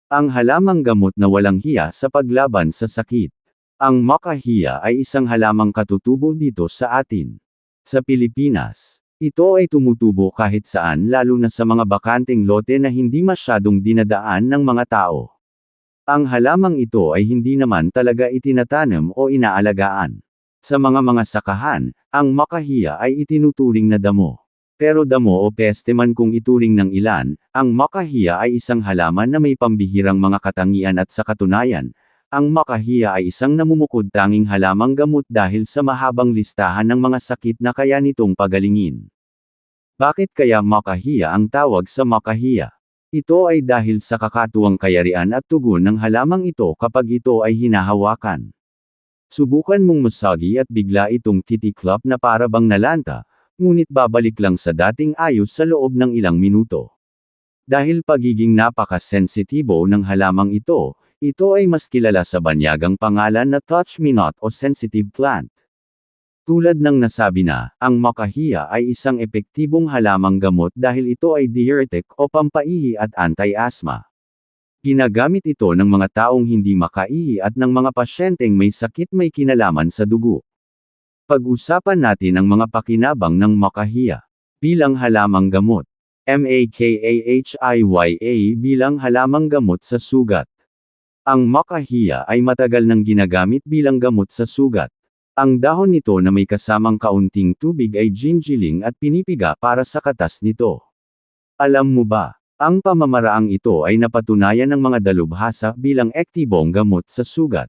Ang halamang gamot na walang hiya sa paglaban sa sakit. Ang makahiya ay isang halamang katutubo dito sa atin. Sa Pilipinas, ito ay tumutubo kahit saan lalo na sa mga bakanteng lote na hindi masyadong dinadaan ng mga tao. Ang halamang ito ay hindi naman talaga itinatanim o inaalagaan. Sa mga sakahan, ang makahiya ay itinuturing na damo. Pero damo o peste man kung ituring ng ilan, ang makahiya ay isang halaman na may pambihirang mga katangian at sa katunayan, ang makahiya ay isang namumukod-tanging halamang gamot dahil sa mahabang listahan ng mga sakit na kaya nitong pagalingin. Bakit kaya makahiya ang tawag sa makahiya? Ito ay dahil sa kakatuwang kayarian at tugon ng halamang ito kapag ito ay hinahawakan. Subukan mong masagi at bigla itong titiklop na para bang nalanta, ngunit babalik lang sa dating ayos sa loob ng ilang minuto. Dahil pagiging napaka-sensitibo ng halamang ito ay mas kilala sa banyagang pangalan na touch me not o sensitive plant. Tulad ng nasabi na, ang makahiya ay isang epektibong halamang gamot dahil ito ay diuretic o pampaihi at anti-asthma. Ginagamit ito ng mga taong hindi makaihi at ng mga pasyenteng may sakit may kinalaman sa dugo. Pag-usapan natin ang mga pakinabang ng makahiya. Bilang halamang gamot. Makahiya bilang halamang gamot sa sugat. Ang makahiya ay matagal nang ginagamit bilang gamot sa sugat. Ang dahon nito na may kasamang kaunting tubig ay gingiling at pinipiga para sa katas nito. Alam mo ba, ang pamamaraang ito ay napatunayan ng mga dalubhasa bilang ektibong gamot sa sugat.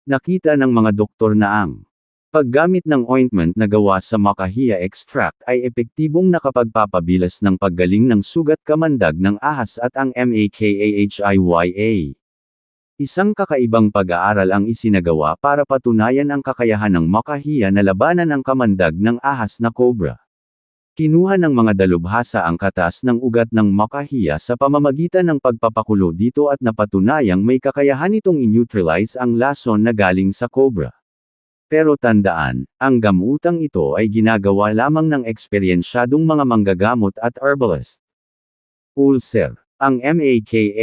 Nakita ng mga doktor na ang paggamit ng ointment na gawa sa makahiya extract ay epektibong nakapagpapabilas ng paggaling ng sugat kamandag ng ahas at ang makahiya. Isang kakaibang pag-aaral ang isinagawa para patunayan ang kakayahan ng makahiya na labanan ang kamandag ng ahas na cobra. Kinuha ng mga dalubhasa ang katas ng ugat ng makahiya sa pamamagitan ng pagpapakulo dito at napatunayang may kakayahan itong i-neutralize ang lason na galing sa cobra. Pero tandaan, ang gamutang ito ay ginagawa lamang ng eksperyensyadong mga manggagamot at herbalist. Ulcer. Ang makahiya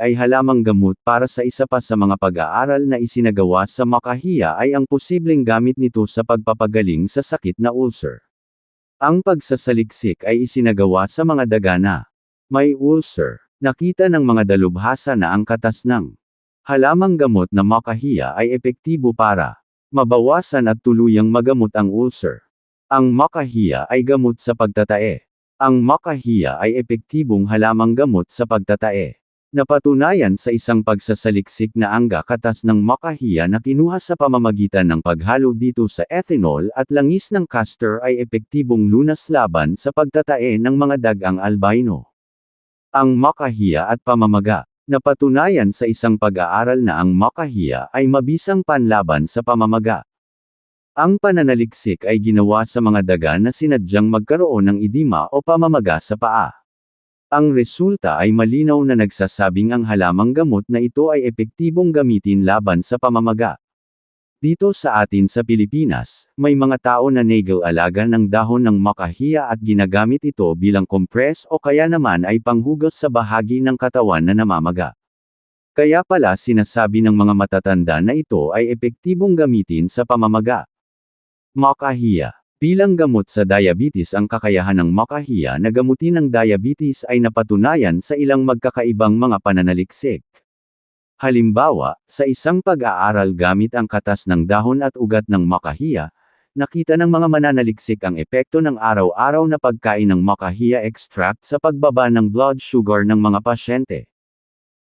ay halamang gamot para sa isa pa sa mga pag-aaral na isinagawa sa makahiya ay ang posibleng gamit nito sa pagpapagaling sa sakit na ulcer. Ang pagsasaliksik ay isinagawa sa mga daga na may ulcer. Nakita ng mga dalubhasa na ang katas ng halamang gamot na makahiya ay epektibo para mabawasan at tuluyang magamot ang ulcer. Ang makahiya ay gamot sa pagtatae. Ang makahiya ay epektibong halamang gamot sa pagtatae. Napatunayan sa isang pagsasaliksik na angga katas ng makahiya na kinuha sa pamamagitan ng paghalo dito sa ethanol at langis ng castor ay epektibong lunas laban sa pagtatae ng mga dagang albino. Ang makahiya at pamamaga. Napatunayan sa isang pag-aaral na ang makahiya ay mabisang panlaban sa pamamaga. Ang pananaliksik ay ginawa sa mga daga na sinadyang magkaroon ng edema o pamamaga sa paa. Ang resulta ay malinaw na nagsasabing ang halamang gamot na ito ay epektibong gamitin laban sa pamamaga. Dito sa atin sa Pilipinas, may mga tao na nag-alaga ng dahon ng makahiya at ginagamit ito bilang kompres o kaya naman ay panghugas sa bahagi ng katawan na namamaga. Kaya pala sinasabi ng mga matatanda na ito ay epektibong gamitin sa pamamaga. Makahiya. Bilang gamot sa diabetes, ang kakayahan ng makahiya na gamutin ang diabetes ay napatunayan sa ilang magkakaibang mga pananaliksik. Halimbawa, sa isang pag-aaral gamit ang katas ng dahon at ugat ng makahiya, nakita ng mga mananaliksik ang epekto ng araw-araw na pagkain ng makahiya extract sa pagbaba ng blood sugar ng mga pasyente.